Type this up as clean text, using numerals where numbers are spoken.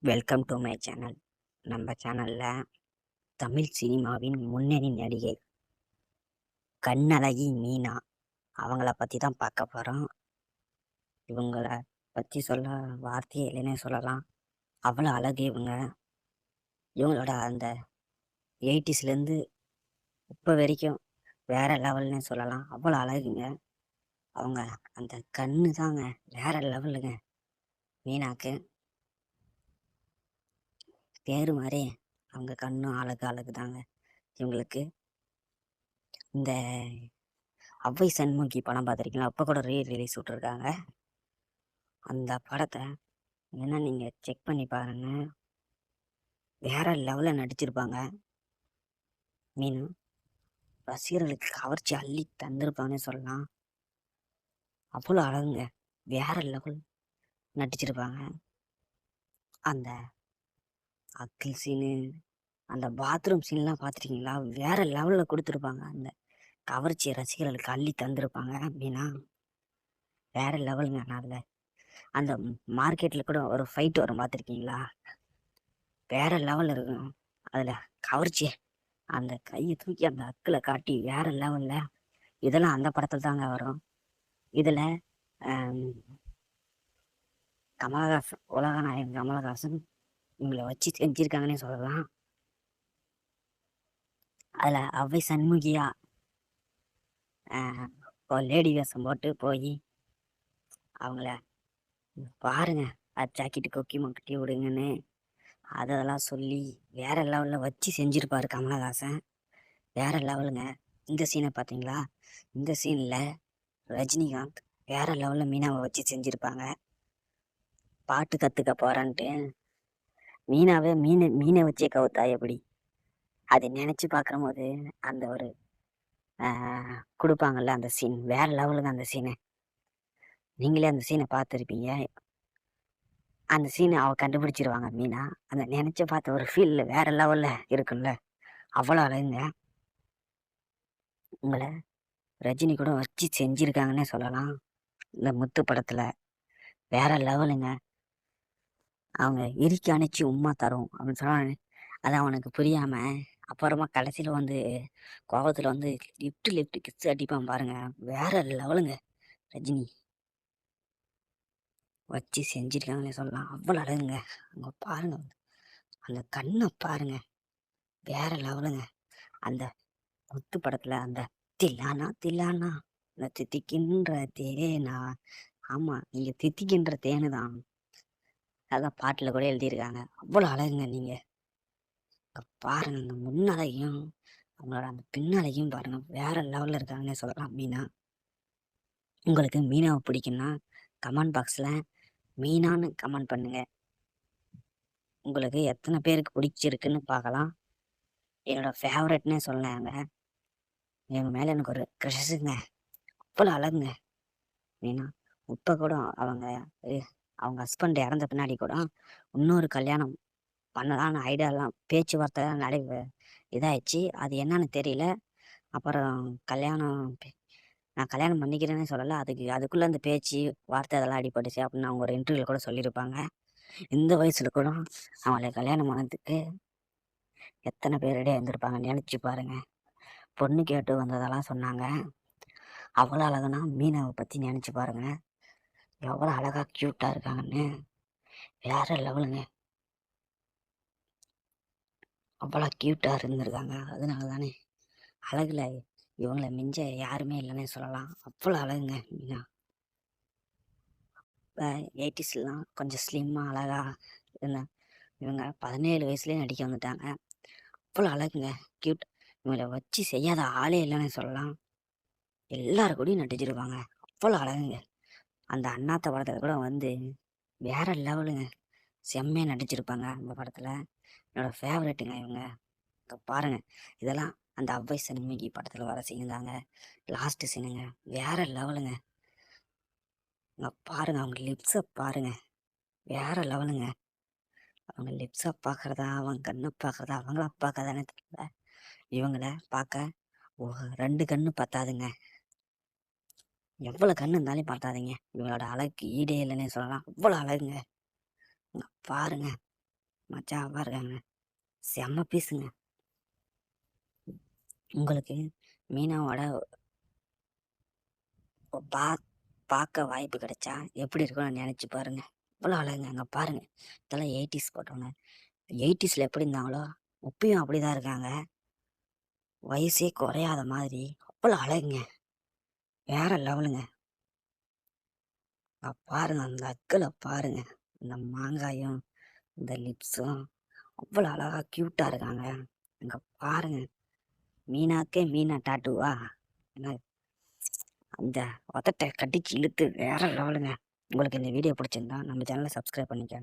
Welcome to my channel. நம்ம சேனலில் தமிழ் சினிமாவின் முன்னணி நடிகை கண்ணழகி மீனா அவங்கள பற்றி தான் பார்க்க போகிறோம். இவங்கள பற்றி சொல்ல வார்த்தையே இல்லைன்னே சொல்லலாம். அவ்வளோ அழகு இவங்க. இவங்களோட அந்த 80ஸ்லேருந்து இப்போ வரைக்கும் வேறு லெவல்னே சொல்லலாம். அவ்வளோ அழகுங்க. அவங்க அந்த கண்ணு தாங்க வேறு லெவலுங்க. மீனாக்கு பேர் மாதிரி அவங்க கண்ணும் அழகு தாங்க. இவங்களுக்கு இந்த அவ்வை சண்முகி படம் பார்த்துருக்கீங்களா? அப்போ கூட ரிலீஸ் விட்ருக்காங்க. அந்த படத்தை வேணா நீங்கள் செக் பண்ணி பாருங்க. வேற லெவலில் நடிச்சிருப்பாங்க. மீன் ரசிகர்களுக்கு கவர்ச்சி அள்ளி தந்திருப்பாங்கன்னு சொல்லலாம். அவ்வளோ அழகுங்க. வேற லெவல் நடிச்சிருப்பாங்க. அந்த அக்கில் சீனு, அந்த பாத்ரூம் சீன்லாம் பார்த்துருக்கீங்களா? வேற லெவலில் கொடுத்துருப்பாங்க. அந்த கவர்ச்சியை ரசிகர்களுக்கு அள்ளி தந்திருப்பாங்க. மீனா வேற லெவலுங்க. அதில் அந்த மார்க்கெட்டில் கூட ஒரு ஃபைட் வரும், பார்த்துருக்கீங்களா? வேற லெவலில் இருக்கும். அதில் கவர்ச்சி அந்த கையை தூக்கி அந்த அக்கில் காட்டி வேற லெவலில். இதெல்லாம் அந்த படத்தில் தாங்க வரும். இதில் கமலஹாசன், உலகநாயகன் கமலஹாசன் இவங்களை வச்சு செஞ்சிருக்காங்கன்னே சொல்லலாம். அதில் அவ்வை சண்முகியா லேடி வேஷம் போட்டு போய் அவங்கள பாருங்க, ஜாக்கெட்டு கொக்கி மொக்கட்டி விடுங்கன்னு அதெல்லாம் சொல்லி வேற லெவலில் வச்சு செஞ்சுருப்பாரு கமலஹாசன். வேற லெவலுங்க. இந்த சீனை பார்த்தீங்களா? இந்த சீனில் ரஜினிகாந்த் வேற லெவலில் மீனாவை வச்சு செஞ்சுருப்பாங்க. பாட்டு கற்றுக்க போகிறான்ட்டு மீனாவே மீனை வச்சே கவுத்தா எப்படி? அதை நினச்சி பார்க்குற போது அந்த ஒரு கொடுப்பாங்கல்ல அந்த சீன், வேற லெவலுங்க. அந்த சீனை நீங்களே அந்த சீனை பார்த்துருப்பீங்க. அந்த சீனை அவள் கண்டுபிடிச்சிருவாங்க மீனா. அந்த நினச்சி பார்த்த ஒரு ஃபீல் வேற லெவலில் இருக்குல்ல, அவ்வளோ அழகுங்க. உங்களை ரஜினி கூட வச்சு செஞ்சுருக்காங்கன்னே சொல்லலாம். இந்த முத்து படத்தில் வேற லெவலுங்க. அவங்க இறுக்கி அணைச்சி உம்மா தரும் அப்படின்னு சொன்னாங்க. அது அவனுக்கு புரியாமல் அப்புறமா கடைசியில் வந்து கோபத்தில் வந்து லிஃப்ட் கிஸ் அடிப்பான் பாருங்க. வேற லெவலுங்க. ரஜினி வச்சு செஞ்சிருக்காங்கன்னே சொல்லலாம். அவ்வளோ அழகுங்க. அங்கே பாருங்க, அந்த கண்ணை பாருங்க, வேற லெவலுங்க. அந்த முத்து படத்தில் அந்த தில்லானா அந்த தித்திக்கின்ற தேனா. ஆமாம், நீங்கள் தித்திக்கின்ற தேனு தான். அதான் பாட்டில் கூட எழுதியிருக்காங்க. அவ்வளோ அழகுங்க. நீங்கள் பாருங்க, அந்த முன்னழகையும் அவங்களோட அந்த பின்னழகையும் பாருங்க, வேற லெவலில் இருக்காங்கன்னே சொல்லலாம். மீனா உங்களுக்கு மீனாவை பிடிக்குன்னா கமெண்ட் பாக்ஸில் மீனான்னு கமெண்ட் பண்ணுங்க. உங்களுக்கு எத்தனை பேருக்கு பிடிச்சிருக்குன்னு பார்க்கலாம். என்னோட ஃபேவரட்னே சொன்னாங்க. என் மேலே எனக்கு ஒரு க்ரஷுங்க. அவ்வளோ அழகுங்க மீனா. இப்போ கூட அவங்க ஹஸ்பண்ட் இறந்த பின்னாடி கூட இன்னொரு கல்யாணம் பண்ணலான்னு ஐடியாலாம் பேச்சுவார்த்தை இதாகிடுச்சு. அது என்னன்னு தெரியல. அப்புறம் நான் கல்யாணம் பண்ணிக்கிறேன்னு சொல்லலை. அதுக்குள்ளே அந்த பேச்சு வார்த்தை அதெல்லாம் அடிபட்டுச்சு அப்படின்னு அவங்க ஒரு இன்டர்வியூவில் கூட சொல்லியிருப்பாங்க. இந்த வயசில் கூட அவளை கல்யாணம் பண்ணதுக்கு எத்தனை பேரிடையே இருந்திருப்பாங்க, நினச்சி பாருங்க. பொண்ணு கேட்டு வந்ததெல்லாம் சொன்னாங்க. அவ்வளோ அழகுனா மீனாவை பற்றி நினச்சி பாருங்க, எவ்வளோ அழகாக க்யூட்டாக இருக்காங்கன்னு. வேற லெவலுங்க. அவ்வளோ க்யூட்டாக இருந்திருக்காங்க. அதனால தானே அழகுல இவங்களை மிஞ்ச யாருமே இல்லைன்னே சொல்லலாம். அவ்வளோ அழகுங்க மீனா. இப்போ 80ஸ்லாம் கொஞ்சம் ஸ்லிம்மாக அழகாக இருந்தேன். இவங்க 17 வயசுலேயே நடிக்க வந்துட்டாங்க. அவ்வளோ அழகுங்க, க்யூட். இவங்களை வச்சு செய்யாத ஆளே இல்லைன்னு சொல்லலாம். எல்லாரு கூடயும் நடிச்சிருப்பாங்க. அவ்வளோ அழகுங்க. அந்த அண்ணாத்த படத்தில் கூட வந்து வேற லெவலுங்க, செம்மையாக நடிச்சிருப்பாங்க அந்த படத்தில். என்னோட ஃபேவரெட்டுங்க இவங்க. பாருங்க, இதெல்லாம் அந்த அவ்வை சண்முகி படத்தில் வர சீன் தாங்க. லாஸ்ட்டு சீனுங்க, வேற லெவலுங்க. பாருங்க, அவங்க லிப்ஸை பாருங்க, வேற லெவலுங்க. அவங்க லிப்ஸை பார்க்குறதா, அவங்க கண்ணை பார்க்குறதா, அவங்கள பார்க்கறதானே தெரியல. இவங்கள பார்க்க 2 கண்ணு பத்தாதுங்க. எவ்வளோ கண்ணு இருந்தாலும் பார்த்தாதீங்க. இவங்களோட அழகுக்கு ஈடே இல்லைன்னே சொல்லலாம். அவ்வளோ அழகுங்க. பாருங்க, மச்சாவா இருக்காங்க. செம்ம பீஸுங்க. உங்களுக்கு மீனாவோட பா பார்க்க வாய்ப்பு கிடைச்சா எப்படி இருக்கும்னு நினச்சி பாருங்க. அவ்வளோ அழகுங்க. அங்கே பாருங்க. இதெல்லாம் 80s போட்டோங்க. 80ஸ்ல எப்படி இருந்தாங்களோ இப்பயும் அப்படிதான் இருக்காங்க. வயசே குறையாத மாதிரி அவ்வளோ அழகுங்க. வேற லெவலுங்க. பாருங்க அந்த அக்களை பாருங்க. இந்த மாங்காயும் இந்த லிப்ஸும் அவ்வளோ அழகா க்யூட்டாக இருக்காங்க. அங்கே பாருங்க. மீனாக்கே மீனா டாட்டுவா என்ன அந்த உதட்டை கடிச்சு இழுத்து வேற லெவலுங்க. உங்களுக்கு இந்த வீடியோ பிடிச்சிருந்தா நம்ம சேனலை சப்ஸ்கிரைப் பண்ணிக்கோங்க.